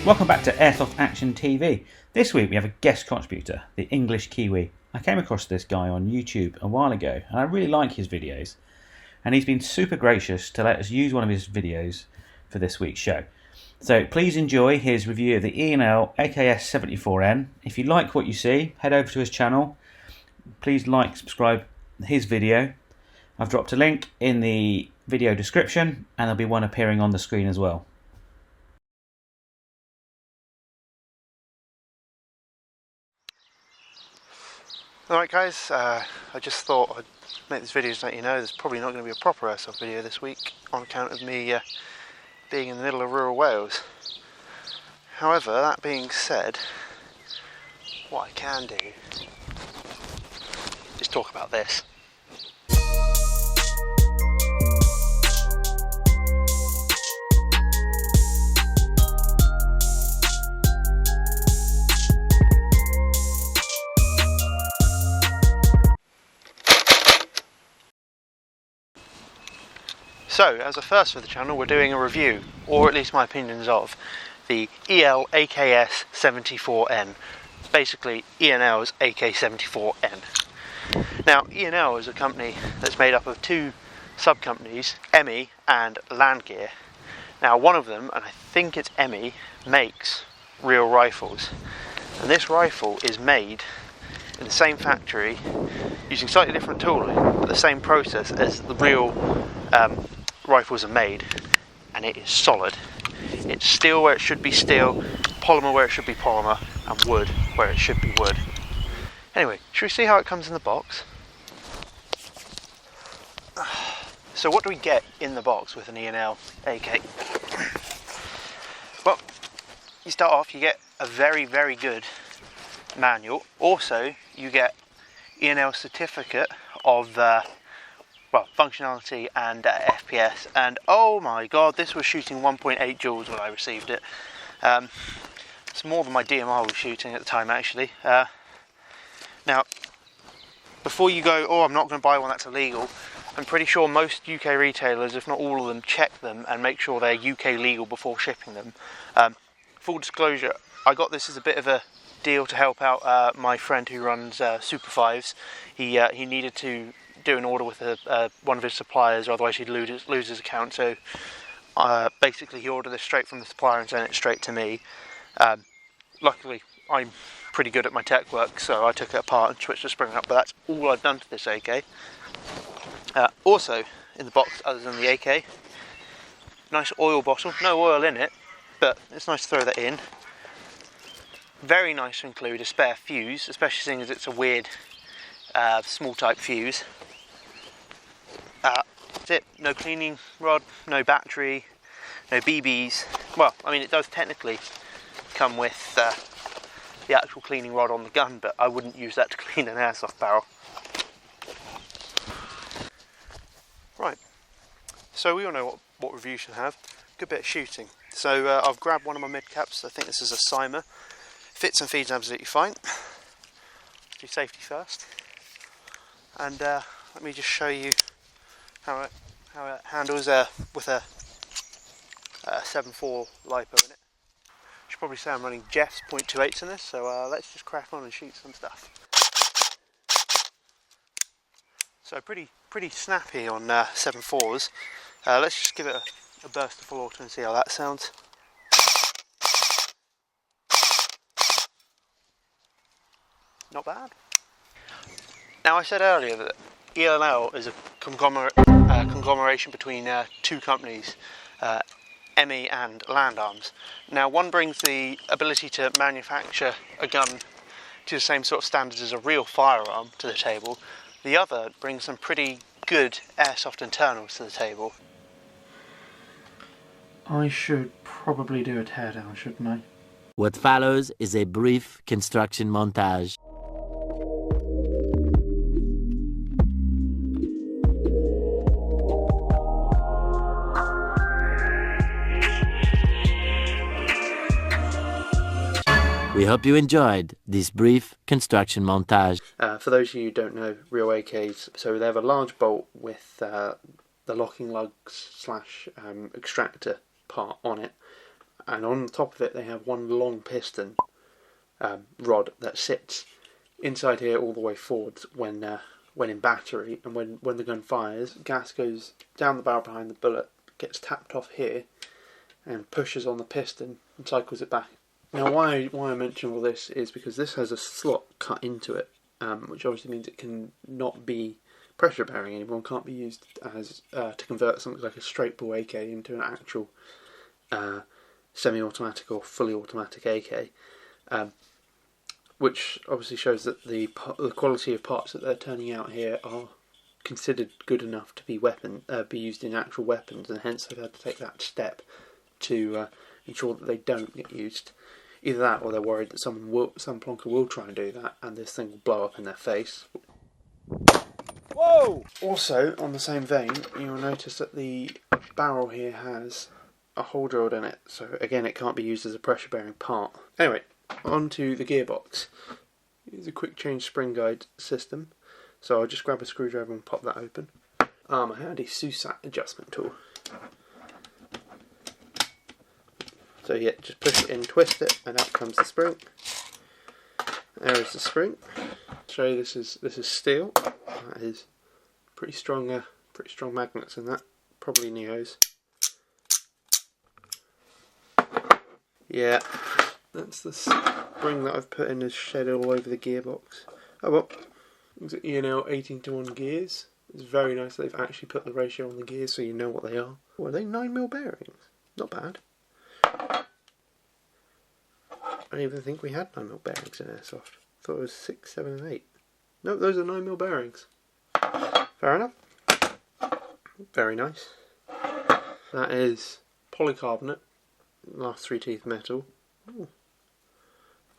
Welcome back to Airsoft Action TV. This week we have a guest contributor, the English Kiwi. I came across this guy on YouTube a while ago and I really like his videos. And he's been super gracious to let us use one of his videos for this week's show. So please enjoy his review of the E&L AKS-74N. If you like what you see, head over to his channel. Please like, subscribe his video. I've dropped a link in the video description and there'll be one appearing on the screen as well. Alright guys, I just thought I'd make this video to let you know there's probably not going to be a proper airsoft video this week on account of me being in the middle of rural Wales. However, that being said, what I can do is talk about this. So, as a first for the channel, we're doing a review, or at least my opinions of, the E&L AKS-74N. Basically, E&L's AK-74N. Now, E&L is a company that's made up of two sub-companies, EMI and Landgear. Now, one of them, and I think it's EMI, makes real rifles. And this rifle is made in the same factory, using slightly different tooling, but the same process as the real rifles are made, and it is solid. It's steel where it should be steel, polymer where it should be polymer, and wood where it should be wood. Anyway, should we see how it comes in the box? So what do we get in the box with an E&L AK? Well, you start off, you get a very, very good manual. Also, you get E&L certificate of functionality and FPS, and oh my god, this was shooting 1.8 joules when I received it. It's more than my DMR was shooting at the time, actually. Now, before you go, oh, I'm not going to buy one, that's illegal, I'm pretty sure most UK retailers, if not all of them, check them and make sure they're UK legal before shipping them. Full disclosure, I got this as a bit of a deal to help out my friend who runs Super 5s. He needed to do an order with one of his suppliers, or otherwise he'd lose his account. So basically he ordered this straight from the supplier and sent it straight to me. Luckily I'm pretty good at my tech work, so I took it apart and switched the spring up, but that's all I've done to this AK. Also in the box, other than the AK, nice oil bottle, no oil in it, but it's nice to throw that in. Very nice to include a spare fuse, especially seeing as it's a weird small type fuse. That's it. No cleaning rod, no battery, no BBs. Well, I mean, it does technically come with the actual cleaning rod on the gun, but I wouldn't use that to clean an airsoft barrel. Right, so we all know what review should have. Good bit of shooting. So I've grabbed one of my mid caps. I think this is a Cymer. Fits and feeds absolutely fine. Do safety first. And let me just show you how it handles with a 7.4 LiPo in it. Should probably say I'm running Jeff's .28s in this, so let's just crack on and shoot some stuff. So pretty snappy on 7.4s. Let's just give it a burst of full auto and see how that sounds. Not bad. Now, I said earlier that E&L is a conglomeration between two companies, EMI and Land Arms. Now, one brings the ability to manufacture a gun to the same sort of standards as a real firearm to the table. The other brings some pretty good airsoft internals to the table. I should probably do a teardown, shouldn't I? What follows is a brief construction montage. We hope you enjoyed this brief construction montage. For those of you who don't know real AKs, so they have a large bolt with the locking lugs / extractor part on it, and on the top of it they have one long piston rod that sits inside here all the way forwards when in battery, and when the gun fires, gas goes down the barrel behind the bullet, gets tapped off here, and pushes on the piston and cycles it back. Now, why I mention all this is because this has a slot cut into it, which obviously means it can not be pressure bearing anymore, and can't be used as to convert something like a straight bore AK into an actual semi-automatic or fully automatic AK. Which obviously shows that the quality of parts that they're turning out here are considered good enough to be used in actual weapons, and hence they've had to take that step to ensure that they don't get used. Either that, or they're worried that some plonker will try and do that, and this thing will blow up in their face. Whoa! Also, on the same vein, you'll notice that the barrel here has a hole drilled in it, so again it can't be used as a pressure bearing part. Anyway, onto the gearbox. Here's a quick change spring guide system, so I'll just grab a screwdriver and pop that open. My handy SUSAT adjustment tool. So yeah, just push it in, twist it, and out comes the spring. There is the spring. Show you this is steel. That is pretty strong magnets in that, probably Neos. Yeah. That's the spring that I've put in as shed all over the gearbox. Oh well, these are E&L 18:1 gears. It's very nice that they've actually put the ratio on the gears so you know what they are. Oh, are they 9mm bearings? Not bad. I don't even think we had 9mm bearings in Airsoft. I thought it was 6, 7 and 8. Nope, those are 9mm bearings. Fair enough. Very nice. That is polycarbonate, last 3 teeth metal. Ooh.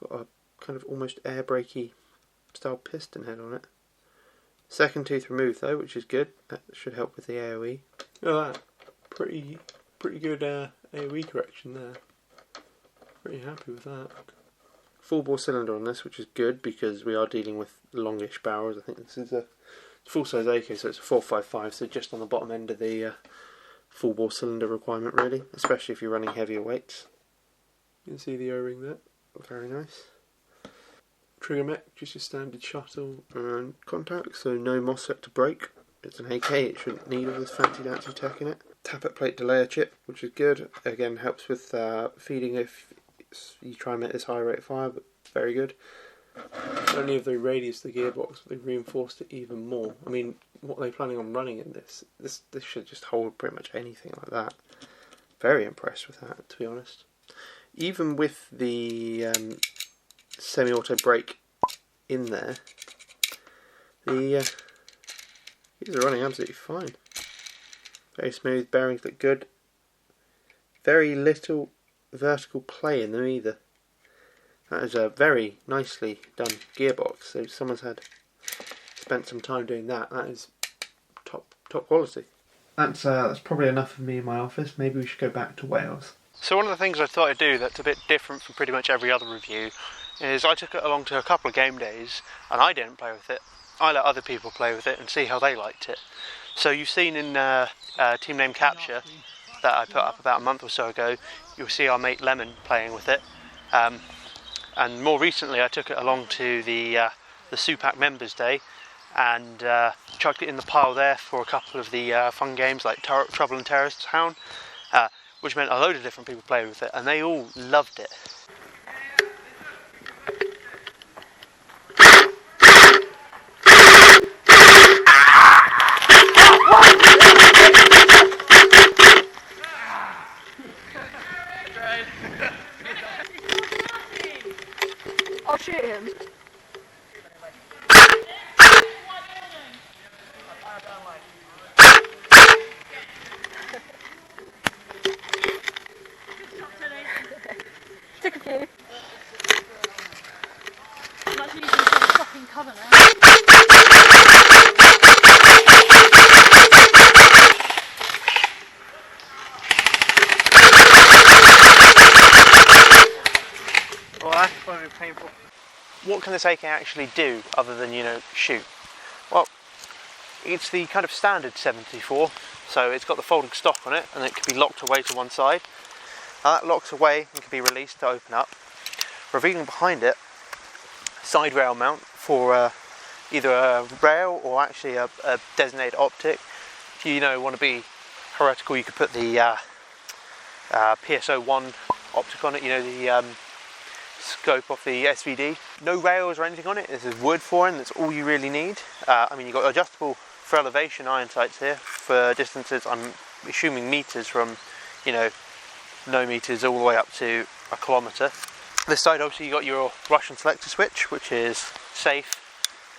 Got a kind of almost air brakey style piston head on it. Second tooth removed though, which is good. That should help with the AOE. Look at that. Pretty good AOE correction there. Pretty happy with that. Full bore cylinder on this, which is good because we are dealing with longish barrels. I think this is a full size AK, so it's a 455, so just on the bottom end of the full bore cylinder requirement really, especially if you're running heavier weights. You can see the O-ring there. Very nice. Trigger mech, just your standard shuttle and contact, so no MOSFET to break. It's an AK, it shouldn't need all this fancy dancy tech in it. Tappet plate delayer chip, which is good. Again, helps with feeding if you try and make this high rate of fire, but very good. Not only have they radiused the gearbox, but they've reinforced it even more. I mean, what are they planning on running in this? This should just hold pretty much anything like that. Very impressed with that, to be honest. Even with the semi-auto brake in there, these are running absolutely fine. Very smooth, bearings look good. Very little vertical play in them either. That is a very nicely done gearbox, so someone's spent some time doing that. That is top quality. That's probably enough of me in my office. Maybe we should go back to Wales. So one of the things I thought I'd do that's a bit different from pretty much every other review is I took it along to a couple of game days and I didn't play with it. I let other people play with it and see how they liked it. So you've seen in Team Name Capture that I put up about a month or so ago, you'll see our mate Lemon playing with it. And more recently I took it along to the SUPAC Members Day and chucked it in the pile there for a couple of the fun games like Trouble in Terrorist Town. Which meant a load of different people played with it, and they all loved it. I'll shoot him. Took a few. I'm actually using some fucking cover now. Well, that's probably painful. What can this AK actually do other than, shoot? Well, it's the kind of standard 74, so it's got the folding stock on it and it can be locked away to one side. That locks away and can be released to open up, revealing behind it a side rail mount for either a rail or actually a designated optic. If you want to be heretical, you could put the PSO1 optic on it, the scope of the SVD. No rails or anything on it. This is wood flooring. That's all you really need. I mean, you've got adjustable for elevation iron sights here for distances, I'm assuming meters, from no meters all the way up to a kilometre. This side obviously you got your Russian selector switch, which is safe,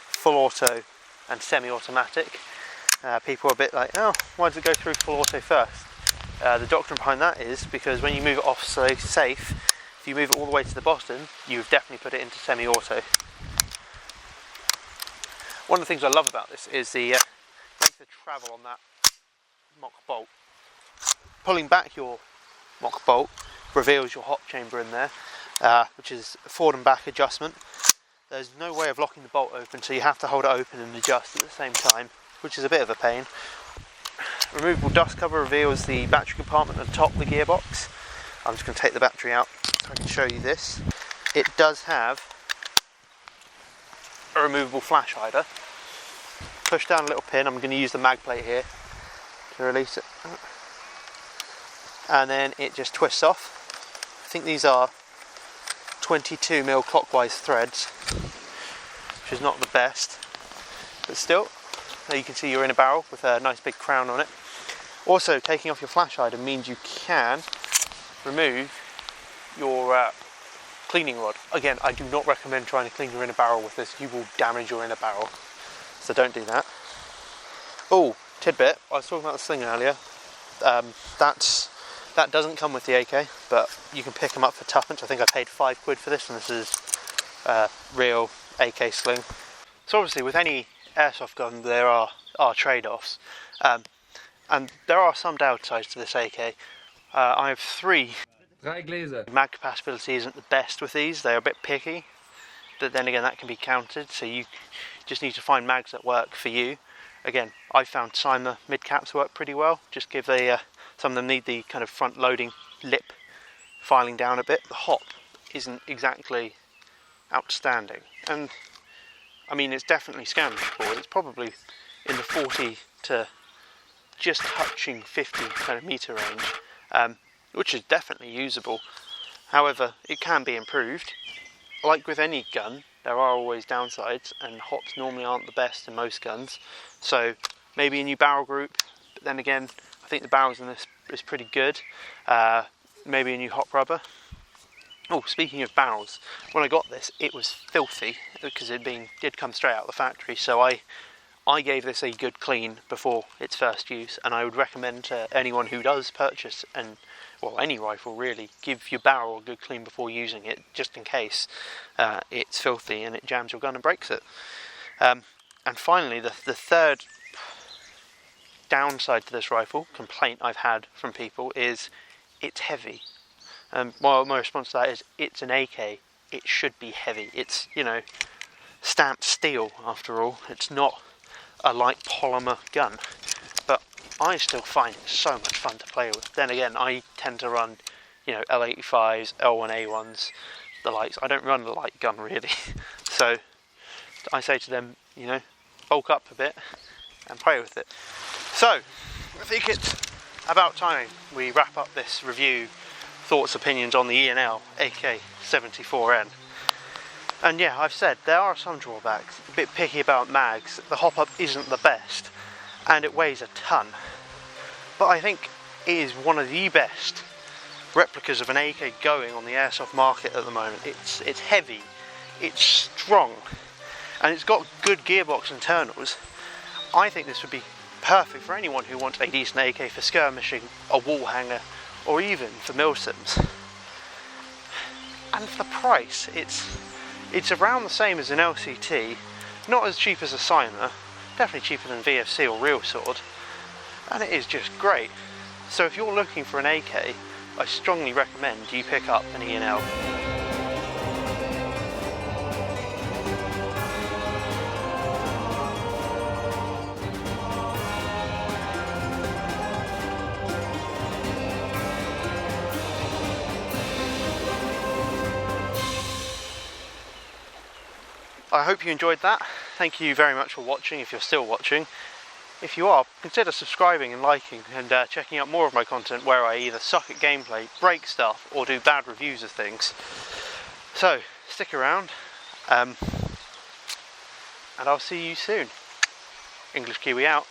full auto and semi-automatic. People are a bit like, oh, why does it go through full auto first? The doctrine behind that is because when you move it off safe, if you move it all the way to the bottom, you've definitely put it into semi-auto. One of the things I love about this is the length of travel on that mock bolt. Pulling back your mock bolt reveals your hop chamber in there, which is a forward and back adjustment. There's no way of locking the bolt open, so you have to hold it open and adjust at the same time, which is a bit of a pain. Removable dust cover reveals the battery compartment at the top of the gearbox. I'm just going to take the battery out so I can show you this. It does have a removable flash hider. Push down a little pin. I'm going to use the mag plate here to release it, and then it just twists off. I think these are 22mm clockwise threads, which is not the best, but still, there you can see your inner barrel with a nice big crown on it. Also, taking off your flash hider means you can remove your cleaning rod. Again, I do not recommend trying to clean your inner barrel with this. You will damage your inner barrel, so don't do that. Oh, tidbit, I was talking about this thing earlier. That doesn't come with the AK, but you can pick them up for tuppence. I think I paid £5 for this, and this is a real AK sling. So obviously with any airsoft gun there are trade-offs, and there are some downsides to this AK. I have 3 mag compatibility isn't the best with these. They're a bit picky, but then again that can be countered, so you just need to find mags that work for you. Again, I found Cyma mid caps work pretty well. Just give some of them need the kind of front loading lip filing down a bit. The hop isn't exactly outstanding, and I mean it's definitely scannable. It's probably in the 40 to just touching 50 kind of meter range, which is definitely usable. However, it can be improved. Like with any gun, there are always downsides, and hops normally aren't the best in most guns. So maybe a new barrel group, but then again, I think the barrels in this is pretty good. Maybe a new hop rubber. Oh, speaking of barrels, when I got this, it was filthy because it did come straight out of the factory. So I gave this a good clean before its first use, and I would recommend to anyone who does purchase, any rifle really, give your barrel a good clean before using it, just in case it's filthy and it jams your gun and breaks it. And finally, the third downside to this rifle, complaint I've had from people, is it's heavy. My response to that is, it's an AK, it should be heavy. It's, stamped steel after all. It's not a light polymer gun, but I still find it so much fun to play with. Then again, I tend to run, L85s, L1A1s, the likes. I don't run the light gun really. So I say to them, bulk up a bit and play with it. So I think it's about time we wrap up this review, thoughts, opinions on the E&L AK-74N. And yeah, I've said there are some drawbacks. A bit picky about mags. The hop-up isn't the best, and it weighs a ton. But I think it is one of the best replicas of an AK going on the airsoft market at the moment. It's heavy, it's strong, and it's got good gearbox internals. I think this would be perfect for anyone who wants a decent AK for skirmishing, a wall hanger, or even for milsims. And for the price, it's around the same as an LCT, not as cheap as a Cyma, definitely cheaper than VFC or Real Sword, and it is just great. So if you're looking for an AK, I strongly recommend you pick up an E&L. I hope you enjoyed that. Thank you very much for watching, if you're still watching. If you are, consider subscribing and liking and checking out more of my content where I either suck at gameplay, break stuff, or do bad reviews of things. So, stick around, and I'll see you soon. English Kiwi out.